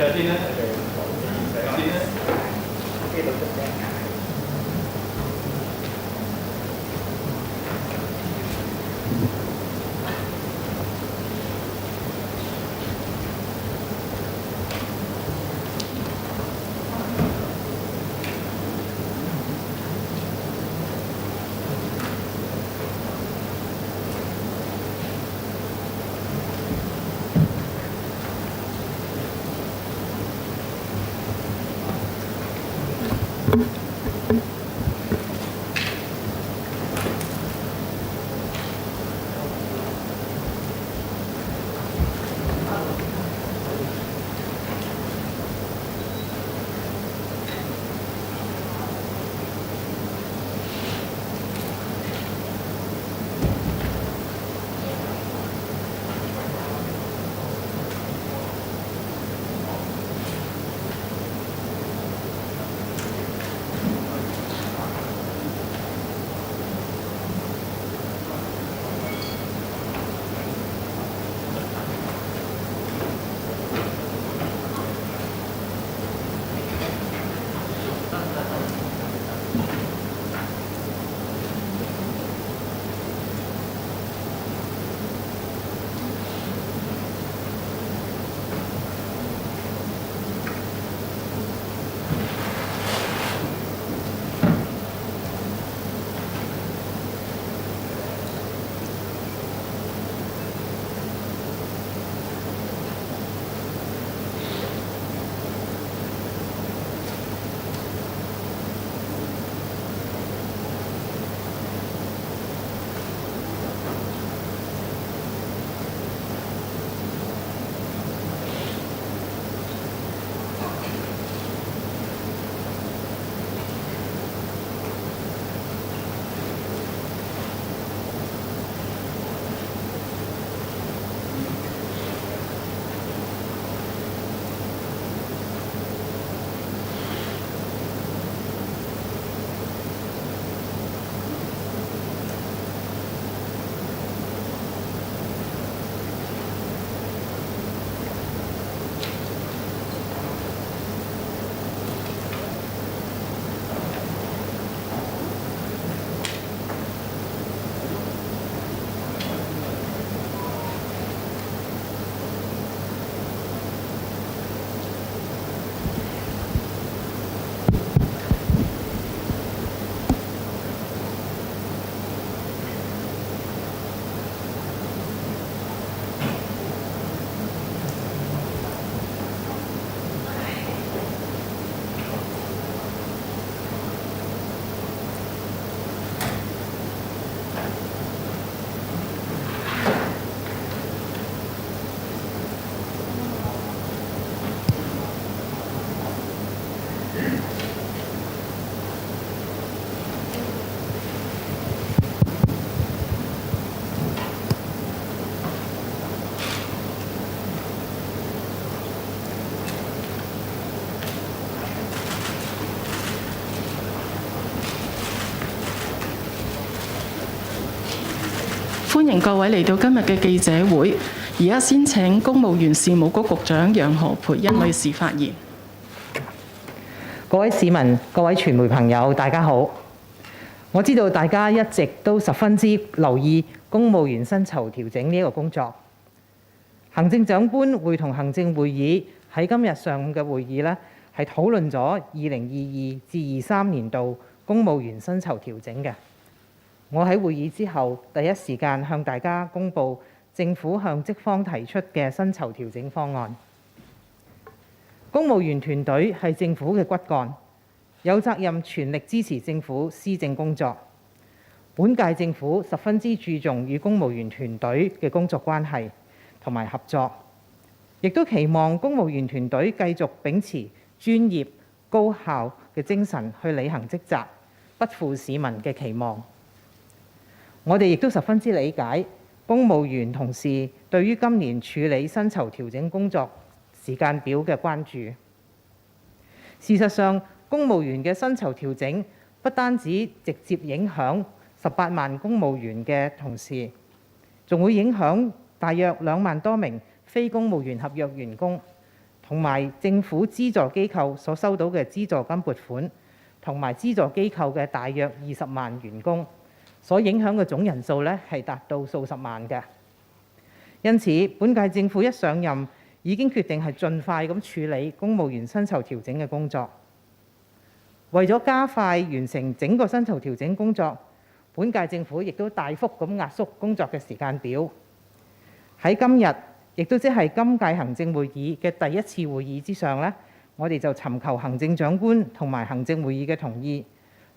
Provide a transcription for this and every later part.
上先啦，上先啦。歡迎各位嚟到今日嘅記者會。而家先請公務員事務局局長楊何蓓茵女士發言。各位市民、各位傳媒朋友，大家好。我知道大家一直都十分之留意公務員薪酬調整呢個工作。行政長官會同行政會議喺今日上午嘅會議呢，係討論咗2022至23年度公務員薪酬調整嘅。我喺會議之後第一時間向大家公布政府向職方提出嘅薪酬調整方案。公務員團隊係政府嘅骨幹，有責任全力支持政府施政工作。本屆政府十分之注重與公務員團隊嘅工作關係同埋合作，亦都期望公務員團隊繼續秉持專業高效嘅精神去履行職責，不負市民嘅期望。我哋亦都十分之理解公務員同事對於今年處理薪酬調整工作時間表嘅關注。事實上，公務員嘅薪酬調整不單止直接影響18萬公務員嘅同事，仲會影響大約2萬多名非公務員合約員工，同埋政府資助機構所收到嘅資助金撥款，同埋資助機構嘅大約20萬員工，所影響嘅總人數咧係達到數十萬嘅。因此，本屆政府一上任已經決定係盡快咁處理公務員薪酬調整嘅工作。為咗加快完成整個薪酬調整工作，本屆政府亦都大幅咁壓縮工作嘅時間表。喺今日，亦都即係今屆行政會議嘅第一次會議之上呢，我哋就尋求行政長官同埋行政會議嘅同意，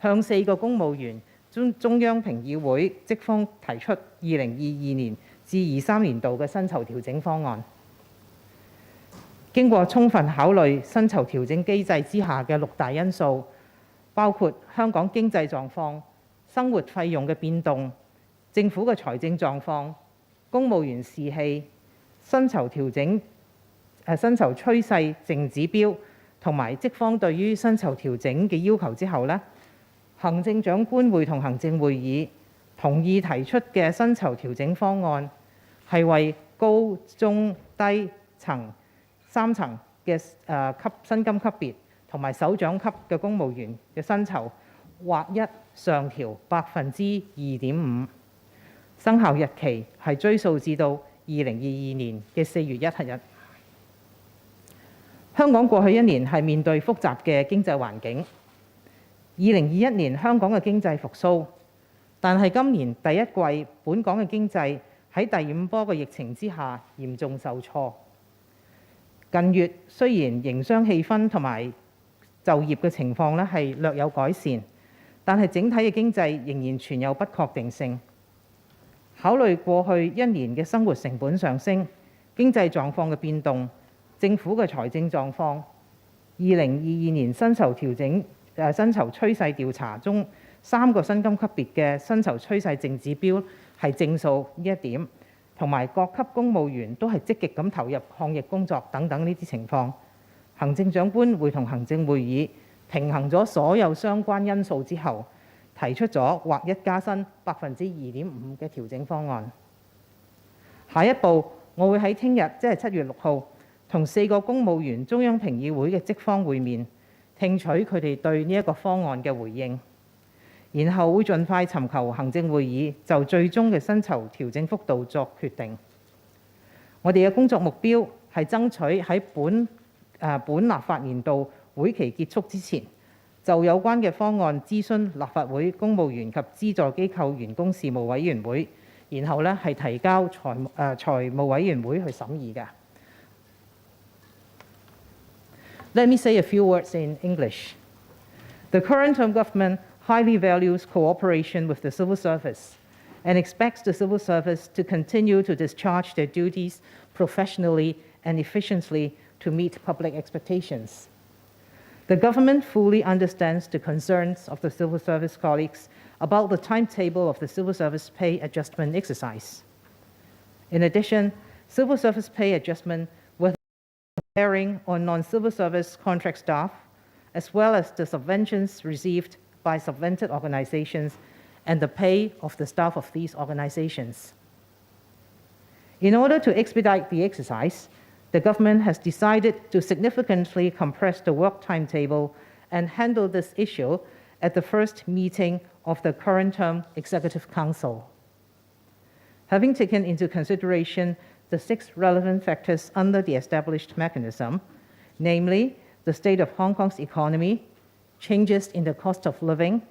向4個公務員中央評議會職方提出2022年至23年度嘅薪酬調整方案。經過充分考慮薪酬調整機制之下嘅6大因素，包括香港經濟狀況、生活費用嘅變動、政府嘅財政狀況、公務員士氣、薪酬調整、薪酬趨勢淨指標同埋職方對於薪酬調整嘅要求之後呢，行政長官會同行政會議同意提出嘅薪酬調整方案，係為高、中、低層3層嘅薪金級別同埋首長級嘅公務員嘅薪酬劃一上調2.5%，生效日期係追溯至到2022年嘅4月1日。香港過去1年係面對複雜嘅經濟環境。2021年香港嘅經濟復甦，但係今年第一季本港嘅經濟喺第5波嘅疫情之下嚴重受挫。近月雖然營商氣氛同埋就業嘅情況咧係略有改善，但係整體嘅經濟仍然存有不確定性。考慮過去1年嘅生活成本上升、經濟狀況嘅變動、政府嘅財政狀況，2022年薪酬調整薪酬趨勢調查中3個薪金級別嘅薪酬趨勢淨指標係正數呢一點，同埋各級公務員都係積極咁投入抗疫工作等等呢啲情況，行政長官會同行政會議平衡咗所有相關因素之後，提出咗劃一加薪2.5%嘅調整方案。下一步，我會喺聽日即係7月6號同4個公務員中央評議會嘅職方會面，聽取佢哋對呢一個方案嘅回應，然後會盡快尋求行政會議就最終嘅薪酬調整幅度作決定。我哋嘅工作目標係爭取喺本立法年度會期結束之前，就有關嘅方案諮詢立法會公務員及資助機構員工事務委員會，然後係提交財務委員會去審議嘅。Let me say a few words in English. The current term government highly values cooperation with the civil service and expects the civil service to continue to discharge their duties professionally and efficiently to meet public expectations. The government fully understands the concerns of the civil service colleagues about the timetable of the civil service pay adjustment exercise. In addition, civil service pay adjustment with bearing on non-civil service contract staff, as well as the subventions received by subvented organizations and the pay of the staff of these organizations. In order to expedite the exercise, the government has decided to significantly compress the work timetable and handle this issue at the first meeting of the current term Executive Council. Having taken into consideration the 6 relevant factors under the established mechanism, namely the state of Hong Kong's economy, changes in the cost of living,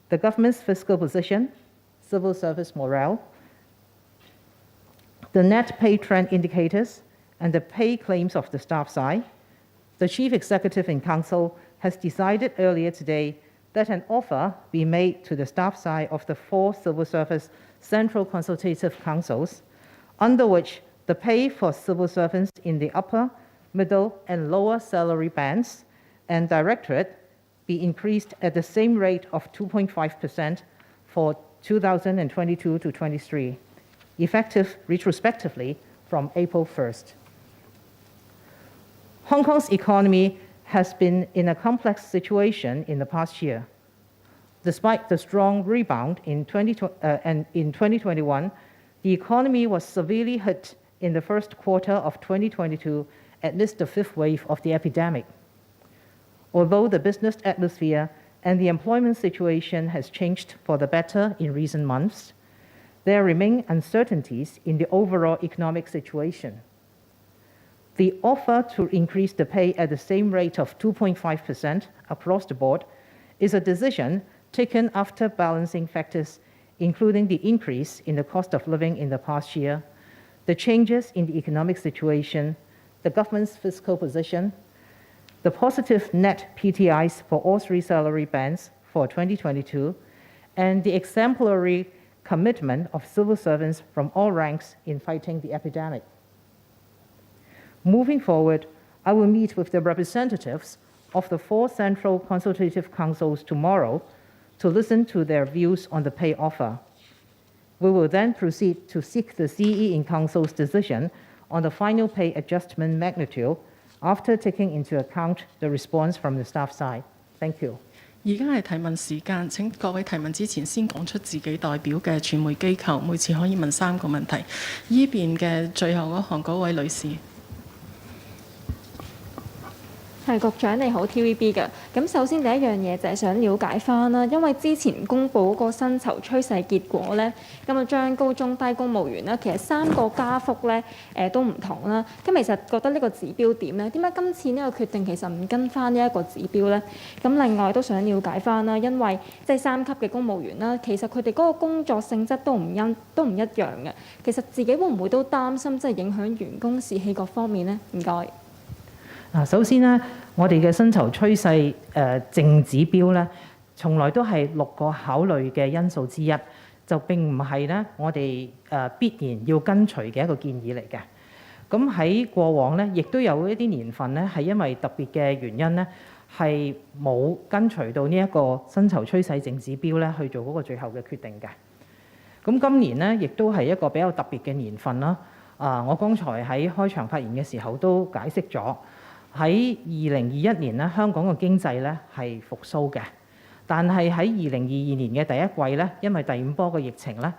the government's fiscal position, civil service morale, the net pay trend indicators, and the pay claims of the staff side, the Chief Executive in Council has decided earlier today that an offer be made to the staff side of the 4 civil service central consultative councils, under which the pay for civil servants in the upper, middle, and lower salary bands and directorate be increased at the same rate of 2.5% for 2022 to 23, effective retrospectively from April 1st. Hong Kong's economy has been in a complex situation in the past year. Despite the strong rebound in 2021, the economy was severely hit in the first quarter of 2022 amidst the fifth wave of the epidemic. Although the business atmosphere and the employment situation has changed for the better in recent months, there remain uncertainties in the overall economic situation. The offer to increase the pay at the same rate of 2.5% across the board is a decision taken after balancing factors, including the increase in the cost of living in the past year, the changes in the economic situation, the government's fiscal position, the positive net PTIs for all three salary bands for 2022, and the exemplary commitment of civil servants from all ranks in fighting the epidemic. Moving forward, I will meet with the representatives of the 4 central consultative councils tomorrow to listen to their views on the pay offer. We will then proceed to seek the CE in Council's decision on the final pay adjustment magnitude after taking into account the response from the staff side. Thank you. 而家係提問時間，請各位提問之前先講出自己代表嘅傳媒機構，每次可以問3個問題。依邊嘅最後嗰行嗰位女士。係局長你好 TVB 嘅，咁首先第一樣嘢就係想了解翻啦，因為之前公布嗰個薪酬趨勢結果咧，咁啊將高中低公務員啦，其實3個加幅咧都唔同啦，咁其實覺得呢個指標點咧？點解今次呢個決定其實唔跟翻呢一個指標咧？咁另外都想了解翻啦，因為即係3級嘅公務員啦，其實佢哋嗰個工作性質都唔一樣嘅，其實自己會唔會都擔心即係影響員工士氣各方面咧？唔該。首先呢，我哋嘅薪酬趨勢淨指標咧，從來都係6個考慮嘅因素之一，就並唔係咧我哋必然要跟隨嘅一個建議嚟嘅。咁喺過往咧，亦都有一啲年份咧，係因為特別嘅原因咧，係冇跟隨到呢一個薪酬趨勢淨指標咧去做嗰個最後嘅決定嘅。咁今年咧，亦都係一個比較特別嘅年份啦。我剛才喺開場發言嘅時候都解釋咗。喺2021年咧，香港嘅經濟咧係復甦嘅，但係喺2022年嘅第一季咧，因為第5波嘅疫情咧，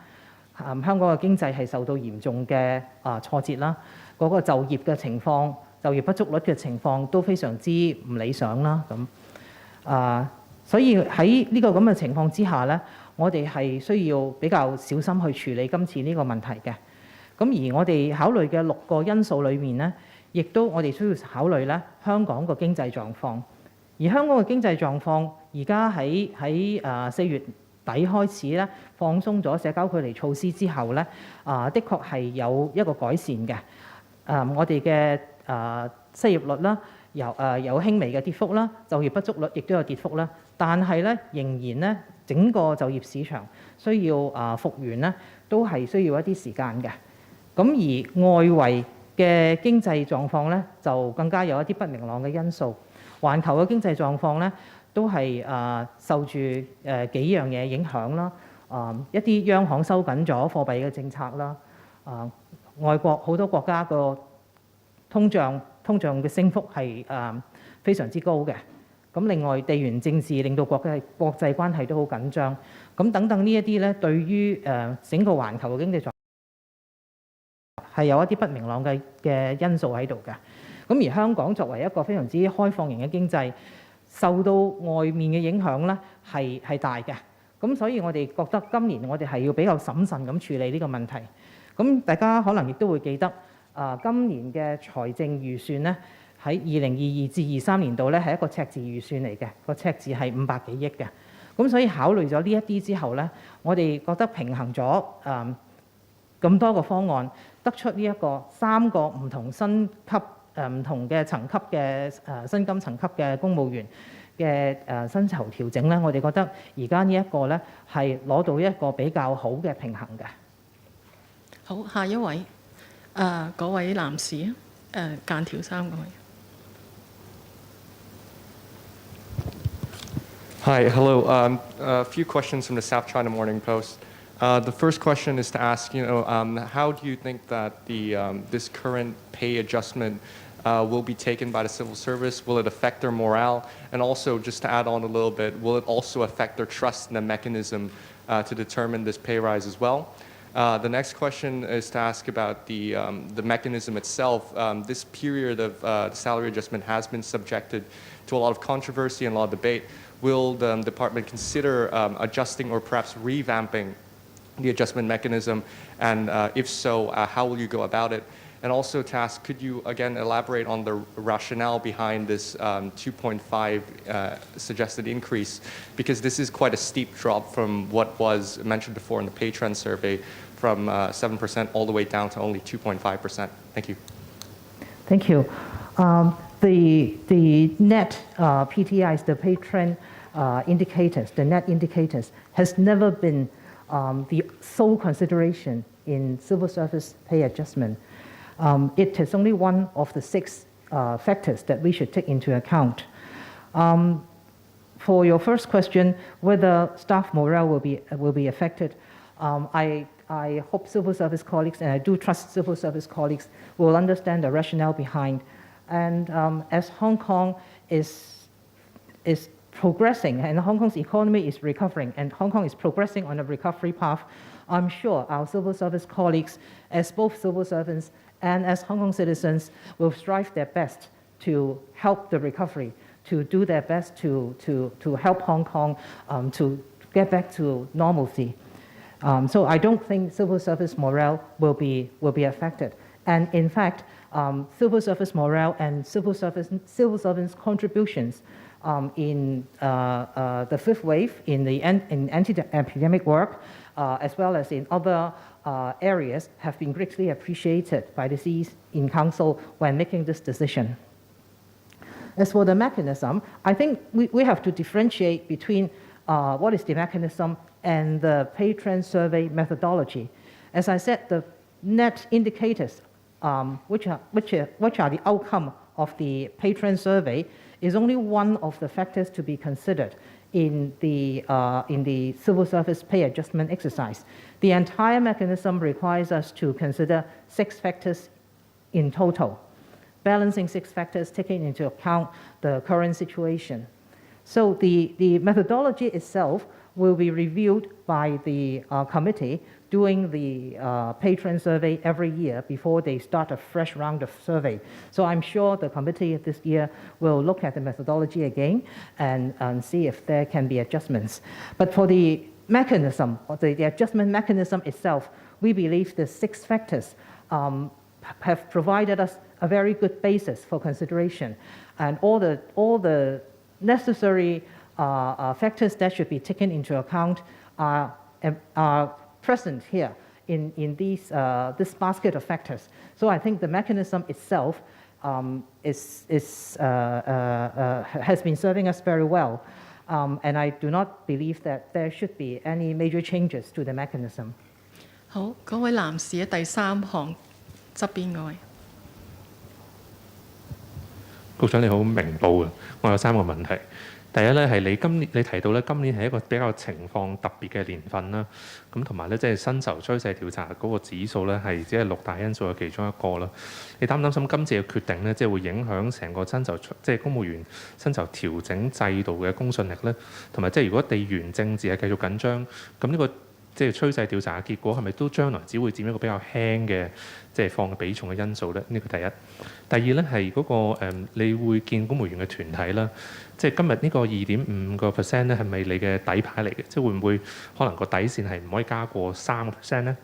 香港嘅經濟係受到嚴重嘅挫折啦，嗰個就業嘅情況、就業不足率嘅情況都非常之唔理想啦。咁所以喺呢個咁嘅情況之下咧，我哋係需要比較小心去處理今次呢個問題嘅。咁而我哋考慮嘅6個因素裏面咧，亦都我哋需要考慮咧香港個經濟狀況，而香港嘅經濟狀況而家喺4月底開始咧放鬆咗社交距離措施之後咧，的確係有一個改善嘅。我哋嘅失業率啦，有輕微嘅跌幅啦，就業不足率亦都有跌幅啦，但係咧仍然咧整個就業市場需要復原咧，都係需要一啲時間嘅。咁而外圍嘅經濟狀況咧，就更加有一啲不明朗嘅因素。環球嘅經濟狀況咧，都係受住幾樣嘢影響啦。一啲央行收緊咗貨幣嘅政策啦。外國好多國家個通脹嘅升幅係非常之高嘅。咁另外地緣政治令到國際關係都好緊張。咁等等呢一啲咧，對於整個環球嘅經濟狀況係有一啲不明朗嘅因素喺度嘅。咁而香港作為一個非常之開放型嘅經濟，受到外面嘅影響咧係大嘅。咁所以我哋覺得今年我哋係要比較審慎咁處理呢個問題。咁大家可能亦都會記得，今年嘅財政預算咧喺2022至23年度咧係一個赤字預算嚟嘅，個赤字係500幾億嘅。咁所以考慮咗呢一啲之後咧，我哋覺得平衡咗咁多個方案，得出呢一個3個唔同唔同嘅層級嘅薪金層級嘅公務員嘅薪酬調整咧，我哋覺得而家呢一個咧係攞到一個比較好嘅平衡嘅。好，下一位嗰位男士間條衫嗰位。Hi, hello. A few questions from the South China Morning Post. The first question is to ask, how do you think that this current pay adjustment will be taken by the civil service? Will it affect their morale? And also, just to add on a little bit, will it also affect their trust in the mechanism to determine this pay rise as well? The next question is to ask about the mechanism itself. This period of salary adjustment has been subjected to a lot of controversy and a lot of debate. Will the department consider adjusting or perhaps revamping the adjustment mechanism? And if so, how will you go about it? And also to ask, could you again elaborate on the rationale behind this 2.5 suggested increase? Because this is quite a steep drop from what was mentioned before in the pay trend survey, from 7% all the way down to only 2.5%. Thank you. Thank you. The net PTIs, the pay trend indicators, the net indicators, has never been the sole consideration in civil service pay adjustment. It is only one of the 6 factors that we should take into account. For your first question, whether staff morale will be affected, I hope civil service colleagues, and I do trust civil service colleagues, will understand the rationale behind. And as Hong Kong is progressing, and Hong Kong's economy is recovering, and Hong Kong is progressing on a recovery path, I'm sure our civil service colleagues, as both civil servants and as Hong Kong citizens, will strive their best to help the recovery, to do their best to help Hong Kong to get back to normalcy. So I don't think civil service morale will be affected. And in fact, civil service morale and civil servants' contributions in the 5th wave, in anti-epidemic work, as well as in other areas, have been greatly appreciated by the Cs in Council when making this decision. As for the mechanism, I think we have to differentiate between what is the mechanism and the pay trend survey methodology. As I said, the net indicators, which are the outcome of the pay trend survey, is only one of the factors to be considered in the civil service pay adjustment exercise. The entire mechanism requires us to consider 6 factors in total, balancing 6 factors, taking into account the current situation. So the methodology itself will be reviewed by the committee doing the pay trend survey every year before they start a fresh round of survey. So I'm sure the committee this year will look at the methodology again and see if there can be adjustments. But for the mechanism, or the adjustment mechanism itself, we believe the 6 factors have provided us a very good basis for consideration. And all the necessary factors that should be taken into account are present here in this basket of factors. So I think the mechanism itself has been serving us very well, and I do not believe that there should be any major changes to the mechanism. 好，嗰位男士喺第3行側邊嗰位。局長你好，明報嘅，我有3個問題。第一咧係你提到咧今年係一個比較情況特別嘅年份啦，咁同埋咧即係薪酬趨勢調查嗰個指數咧係只係6大因素嘅其中一個啦。你擔唔擔心今次嘅決定咧即係會影響成個薪酬即係公務員薪酬調整制度嘅公信力咧？同埋即係如果地緣政治係繼續緊張，咁呢個即係趨勢調查嘅結果係咪都將來只會佔一個比較輕嘅即係放比重嘅因素咧？呢個第一。第二咧係嗰個你會見公務員嘅團體啦。即係今日呢個2.5% 咧，係咪你嘅底牌嚟嘅？即係會唔會可能個底線係唔可以加過3% 咧？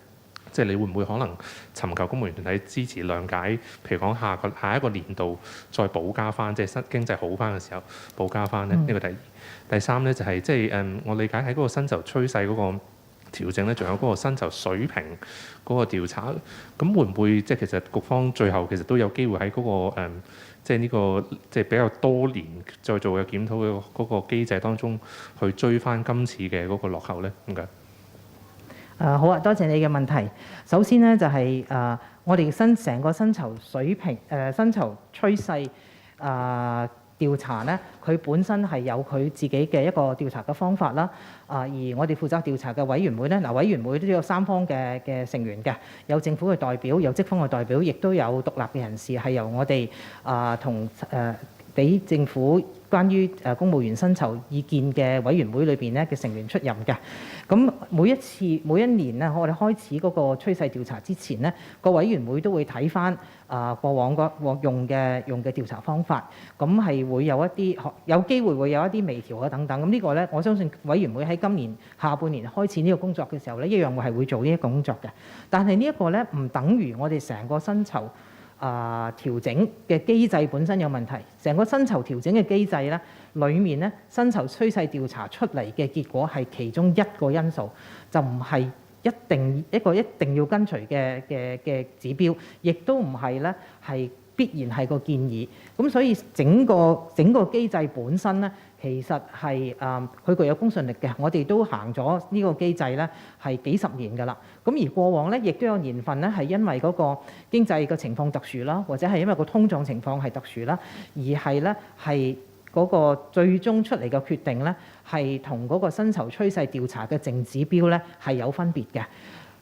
即係你會唔會可能尋求公務員團體支持諒解？譬如講下一個年度再補加翻，即係經濟好翻嘅時候補加翻咧？呢個第二。第三咧就係即係我理解喺嗰個薪酬趨勢嗰個調整咧，仲有嗰個薪酬水平嗰個調查，咁會唔會即係其實局方最後其實都有機會喺嗰個即係呢個即係比較多年再做嘅檢討嘅嗰個機制當中，去追翻今次嘅嗰個落後咧？唔該。好啊，多謝你嘅問題。首先咧就係我哋成個薪酬水平薪酬趨勢調查咧，佢本身係有佢自己嘅一個調查嘅方法啦。而我哋負責調查嘅委員會咧，委員會都有3方嘅成員嘅，有政府嘅代表，有職方嘅代表，亦都有獨立嘅人士，係由我哋同俾政府關於公務員薪酬意見嘅委員會裏邊咧嘅成員出任嘅。咁每一年咧，我哋開始嗰個趨勢調查之前咧，個委員會都會睇返過往用嘅調查方法，咁係會有一啲有機會會有一啲微調啊等等。咁呢個咧，我相信委員會喺今年下半年開始呢個工作嘅時候咧，一樣會做呢一個工作嘅。但係呢一個咧唔等於我哋成個薪酬調整嘅機制本身有問題。成個薪酬調整嘅機制咧，裡面咧薪酬趨勢調查出嚟嘅結果係其中一個因素，就唔係一定要跟隨嘅指標，亦都唔係咧係必然係個建議。咁所以整個機制本身咧，其實係佢具有公信力嘅。我哋都行咗呢個機制咧係幾十年㗎啦。咁而過往咧亦都有年份咧係因為嗰個經濟嘅情況特殊啦，或者係因為個通脹情況係特殊啦，而係咧係嗰個最終出嚟嘅決定咧係同嗰個薪酬趨勢調查嘅淨指標咧係有分別嘅。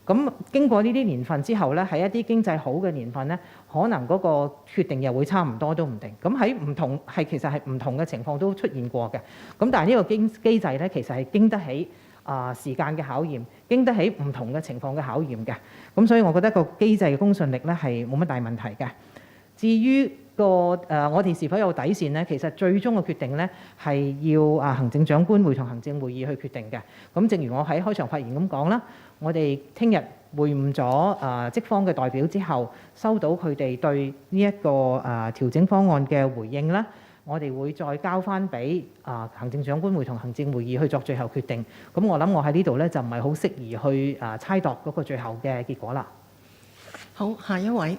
咁經過呢啲年份之後咧，喺一啲經濟好嘅年份咧，可能嗰個決定又會差唔多都唔定。咁喺其實係唔同嘅情況都出現過嘅。咁但係呢個機制咧，其實係經得起時間嘅考驗，經得起唔同嘅情況嘅考驗嘅。咁所以我覺得個機制嘅公信力咧係冇乜大問題嘅。至於我哋是否有底線咧？其實最終嘅決定咧係要行政長官會同行政會議去決定嘅。咁正如我喺開場發言咁講啦，我哋聽日會晤咗職方嘅代表之後，收到佢哋對呢一個調整方案嘅回應啦，我哋會再交翻俾行政長官會同行政會議去作最後決定。咁我諗我喺呢度咧就唔係好適宜去猜度嗰個最後嘅結果啦。好，下一位。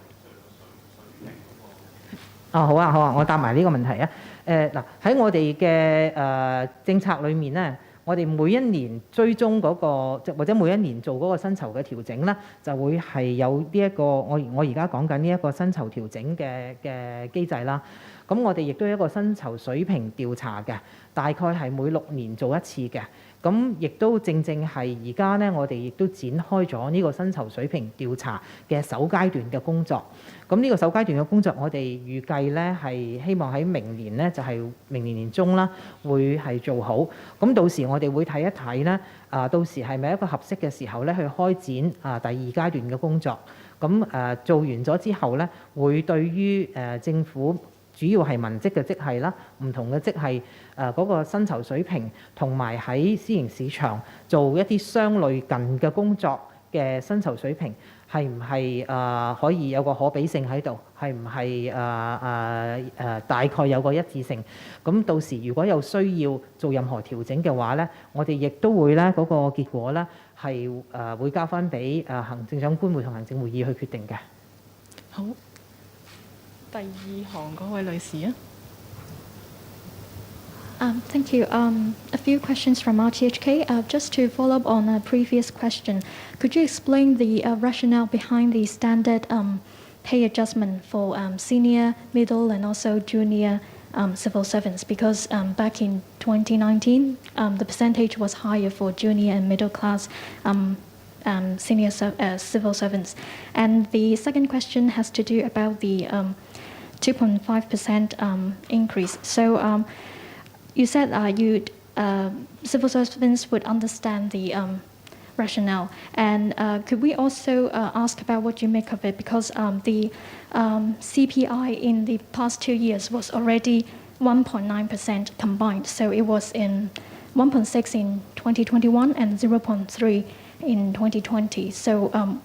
好啊，我答埋呢個問題啊。嗱，喺我哋嘅政策裏面咧，我哋每一年追蹤嗰個，或者每一年做嗰個薪酬嘅調整咧，就會係有呢一個我而家講緊呢一個薪酬調整嘅機制啦。咁我哋亦都有一個薪酬水平調查嘅，大概係每6年做一次嘅。咁亦都正係而家咧，我哋亦都展開咗呢個薪酬水平調查嘅首階段嘅工作。咁呢個首階段嘅工作，我哋預計咧係希望喺明年咧，就係明年年中啦，會係做好。咁到時我哋會睇一睇咧，到時係咪一個合適嘅時候咧，去開展第2階段嘅工作。咁做完咗之後咧，會對於政府主要係文職嘅職系啦，唔同嘅職系嗰個薪酬水平，同埋喺私營市場做一啲相類近嘅工作嘅薪酬水平，係唔係可以有個可比性喺度？係唔係大概有個一致性？咁到時如果有需要做任何調整嘅話咧，我哋亦都會咧嗰個結果咧係會交翻俾行政長官會同行政會議去決定嘅。好。第2行嗰位女士啊。Thank you. A few questions from RTHK. Just to follow up on a previous question, could you explain the rationale behind the standard pay adjustment for senior, middle, and also junior civil servants? Because back in 2019, the percentage was higher for junior and middle class senior civil servants. And the second question has to do about the 2.5% increase. So you said civil servants would understand the rationale. And could we also ask about what you make of it? Because the CPI in the past 2 years was already 1.9% combined. So it was in 1.6 in 2021 and 0.3 in 2020. So how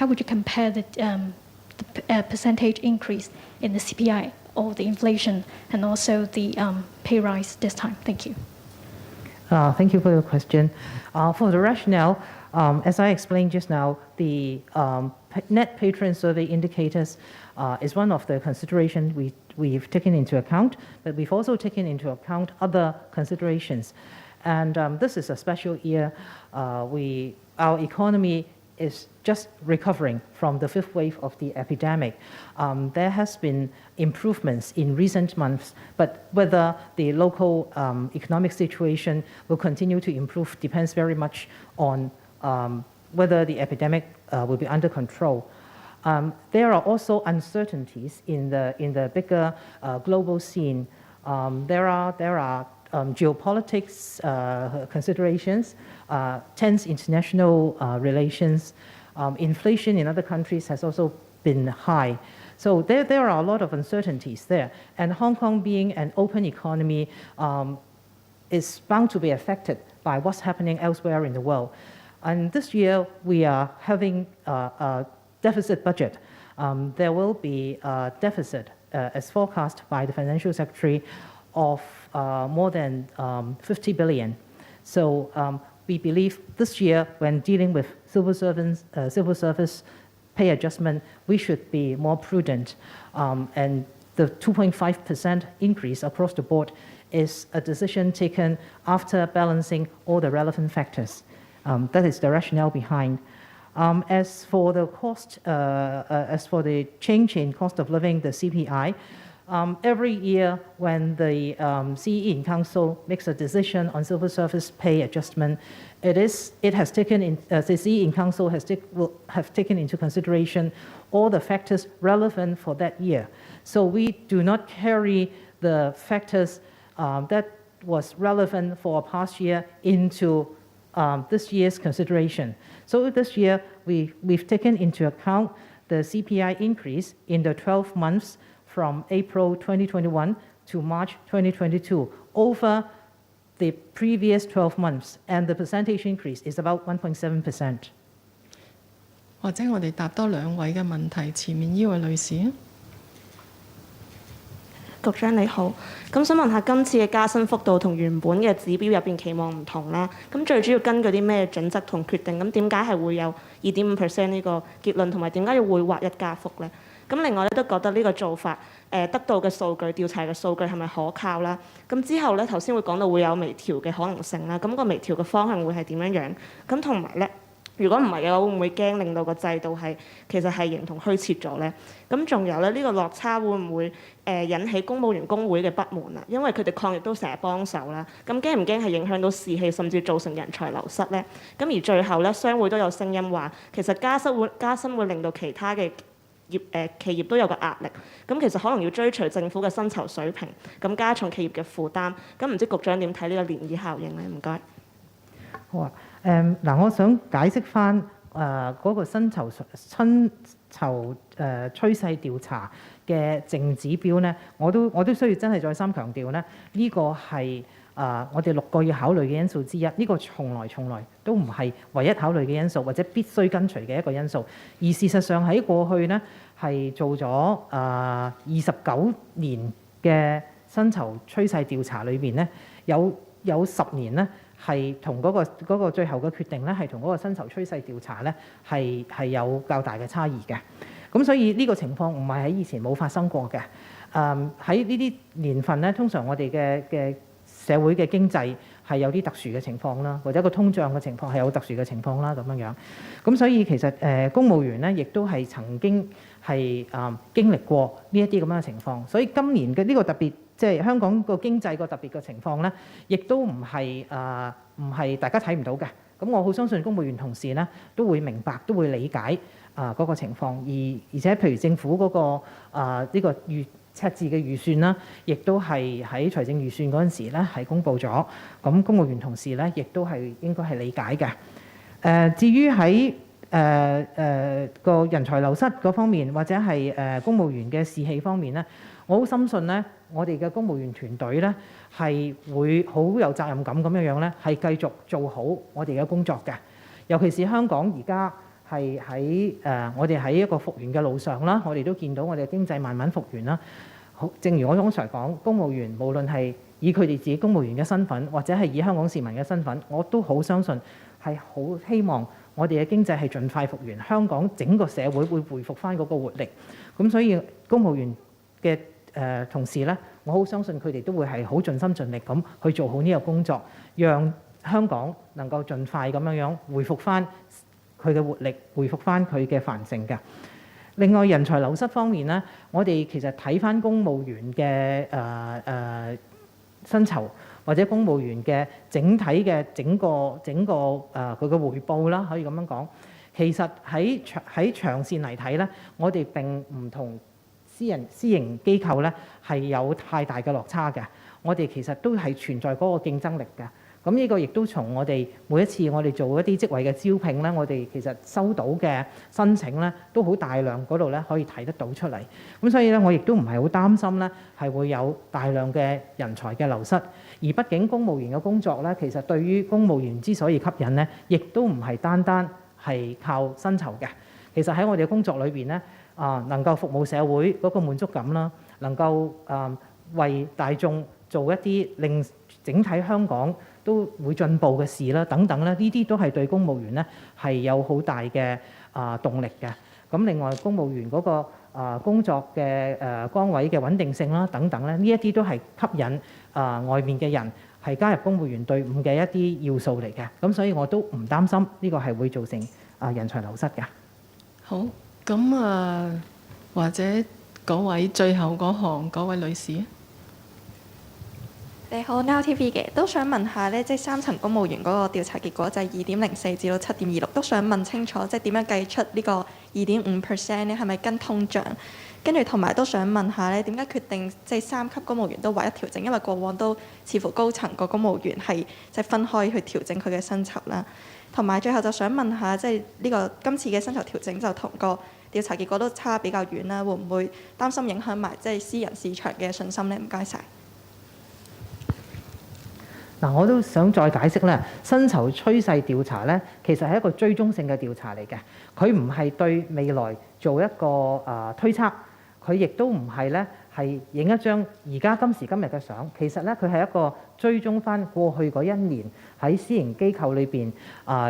would you compare the percentage increase in the CPI or the inflation and also the pay rise this time? Thank you. Thank you for your question. For the rationale, as I explained just now, the net patron survey indicators is one of the considerations we've taken into account, but we've also taken into account other considerations. And this is a special year. Our economy is just recovering from the 5th wave of the epidemic. There has been improvements in recent months, but whether the local economic situation will continue to improve depends very much on whether the epidemic will be under control. There are also uncertainties in the bigger global scene. There are geopolitics considerations, tense international relations. Inflation in other countries has also been high. So there are a lot of uncertainties there. And Hong Kong being an open economy is bound to be affected by what's happening elsewhere in the world. And this year we are having a deficit budget. There will be a deficit as forecast by the Financial Secretary of more than 50 billion. So we believe this year, when dealing with civil service pay adjustment, we should be more prudent. And the 2.5% increase across the board is a decision taken after balancing all the relevant factors. That is the rationale behind. As for the cost, as for the change in cost of living, the CPI, every year when the CE in Council makes a decision on civil service pay adjustment, it has taken in, the CE in Council will have taken into consideration all the factors relevant for that year. So we do not carry the factors that was relevant for a past year into this year's consideration. So this year we've taken into account the CPI increase in the 12 months from April 2021 to March 2022 over the previous 12 months, and the percentage increase is about 1.7%. 或者我哋答多兩位嘅問題，前面呢位女士。局長你好，咁想問下今次嘅加薪幅度同原本嘅指標入邊期望唔同啦，咁最主要根據啲咩準則同決定？咁點解係會有2.5% 呢個結論，同埋點解要會劃一加幅呢？咁另外咧都覺得呢個做法得到嘅數據調查嘅數據係咪可靠啦？咁之後咧頭先會講到會有微調嘅可能性啦，咁個微調嘅方向會係點樣樣？咁同埋咧，如果唔係嘅話，會唔會驚令到個制度其實係形同虛設咗咧？咁仲有咧，呢個落差會唔會引起公務員工會嘅不滿啊？因為佢哋抗疫都成日幫手啦，咁驚唔驚係影響到士氣，甚至造成人才流失咧？咁而最後咧，商會都有聲音話，其實加薪會令到其他嘅企業都有個壓力，咁其實可能要追隨政府嘅薪酬水平，咁加重企業嘅負擔。咁唔知局長點睇呢個漣漪效應咧？唔該。好啊，我想解釋翻嗰個薪酬趨勢調查嘅淨指標咧，我都需要真係再三強調咧，呢個係我哋6個要考慮嘅因素之一，呢個從來都唔係唯一考慮嘅因素，或者必須跟隨嘅一個因素。而事實上喺過去呢，係做咗29年嘅薪酬趨勢調查裏邊呢，有10年呢係同嗰個最後嘅決定呢，係同嗰個薪酬趨勢調查呢係有較大嘅差異嘅。咁所以呢個情況唔係喺以前冇發生過嘅。喺呢啲年份呢，通常我哋嘅社會嘅經濟係有啲特殊嘅情況啦，或者個通脹嘅情況係有特殊嘅情況啦，咁樣。咁所以其實公務員咧，亦都係曾經係經歷過呢一啲咁樣嘅情況。所以今年嘅呢個特別，即係香港個經濟個特別嘅情況咧，亦都唔係大家睇唔到嘅。咁我好相信公務員同事咧都會明白，都會理解嗰個情況。而且譬如政府嗰個呢個赤字嘅預算啦，亦都係喺財政預算嗰陣時咧係公布咗，咁公務員同事咧亦都係應該係理解嘅。至於喺個人才流失嗰方面，或者係公務員嘅士氣方面咧，我好深信咧，我哋嘅公務員團隊咧係會好有責任感咁樣咧，係繼續做好我哋嘅工作嘅。尤其是香港而家係我哋喺一個復原嘅路上啦，我哋都見到我哋經濟慢慢復原啦。好，正如我剛才講，公務員無論係以佢哋自己公務員嘅身份，或者係以香港市民嘅身份，我都好相信係好希望我哋嘅經濟係盡快復原，香港整個社會會恢復翻嗰個活力。咁所以公務員嘅同事呢，我好相信佢哋都會係好盡心盡力咁去做好呢個工作，讓香港能夠盡快咁樣恢復翻佢嘅活力，恢復翻佢嘅繁盛嘅。另外人才流失方面呢，我哋其實睇翻公務員嘅薪酬，或者公務員嘅整體嘅整個佢嘅回報啦，可以咁樣講。其實喺長線嚟睇呢，我哋並唔同私營機構咧係有太大嘅落差嘅。我哋其實都係存在嗰個競爭力嘅。咁呢個亦都從我哋每一次我哋做一啲職位嘅招聘咧，我哋其實收到嘅申請咧都好大量，嗰度咧可以睇得到出嚟。咁所以咧，我亦都唔係好擔心咧係會有大量嘅人才嘅流失。而畢竟公務員嘅工作咧，其實對於公務員之所以吸引咧，亦都唔係單單係靠薪酬嘅。其實喺我哋嘅工作裏邊咧，能夠服務社會嗰個滿足感啦，能夠為大眾做一啲令整體香港都會進步嘅事啦，等等咧，呢啲都係對公務員咧係有好大嘅動力嘅。咁另外公務員嗰個工作嘅崗位嘅穩定性啦，等等咧，呢一啲都係吸引外面嘅人係加入公務員隊伍嘅一啲要素嚟嘅。咁所以我都唔擔心呢個係會造成人才流失嘅。好，咁或者嗰位最後嗰行嗰位女士。你好 Now TV 嘅，都想問下咧，即係3層公務員嗰個調查結果就係2.04至到7.26，都想問清楚，即係點樣計出呢個2.5% 咧？係咪跟通脹？跟住同埋都想問下咧，點解決定即係3級公務員都劃一調整？因為過往都似乎高層個公務員係即係分開去調整佢嘅薪酬啦。同埋最後就想問下，即係呢個今次嘅薪酬調整就同個調查結果都差比較遠啦，會唔會擔心影響埋即係私人市場嘅信心咧？唔該晒。嗱，我都想再解釋咧，薪酬趨勢調查咧，其實係一個追蹤性嘅調查嚟嘅，佢唔係對未來做一個推測，佢亦都唔係咧係影一張而家今時今日嘅相，其實咧佢係一個追蹤翻過去嗰1年喺私營機構裏邊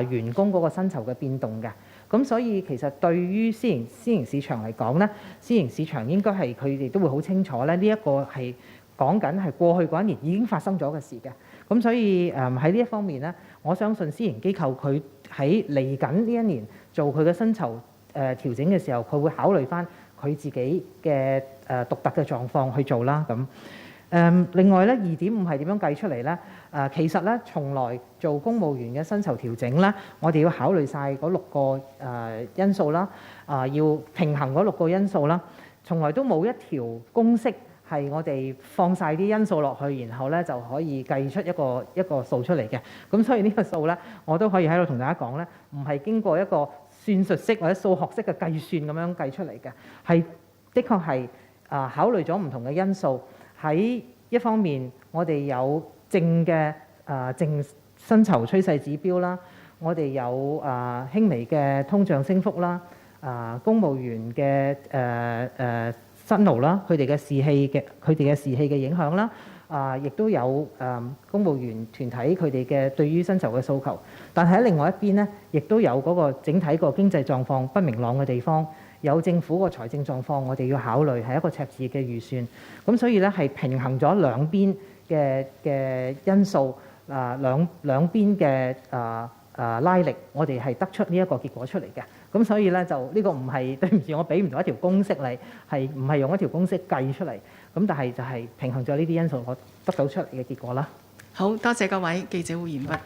員工嗰個薪酬嘅變動嘅。咁所以其實對於私營市場嚟講咧，私營市場應該係佢哋都會好清楚咧，呢一個係講緊係過去嗰1年已經發生咗嘅事嘅。咁所以喺呢一方面咧，我相信私營機構佢喺嚟緊呢1年做佢嘅薪酬調整嘅時候，佢會考慮翻佢自己嘅獨特嘅狀況去做啦。咁另外咧，2.5係點樣計出嚟咧？其實咧，從來做公務員嘅薪酬調整咧，我哋要考慮晒嗰6個因素啦，要平衡嗰6個因素啦，從來都冇一條公式係我哋放晒啲因素落去，然後咧就可以計出一個數出嚟嘅。咁所以呢個數咧，我都可以喺度同大家講咧，唔係經過一個算術式或者數學式嘅計算咁樣計出嚟嘅，係的確係考慮咗唔同嘅因素。喺一方面，我哋有正薪酬趨勢指標啦，我哋有輕微嘅通脹升幅啦，公務員嘅辛勞啦，佢哋嘅士氣嘅影響啦，亦都有公務員團體佢哋嘅對於薪酬嘅訴求。但係喺另外一邊咧，亦都有嗰個整體個經濟狀況不明朗嘅地方，有政府個財政狀況，我哋要考慮係一個赤字嘅預算。咁所以咧係平衡咗兩邊嘅因素，兩邊嘅拉力，我哋係得出呢一個結果出嚟嘅。咁所以咧就呢個唔係，對唔住，我俾唔到一條公式嚟，係唔係用一條公式計出嚟？咁但係就係平衡咗呢啲因素，我得到出嚟嘅結果啦。好多謝各位，記者會完畢。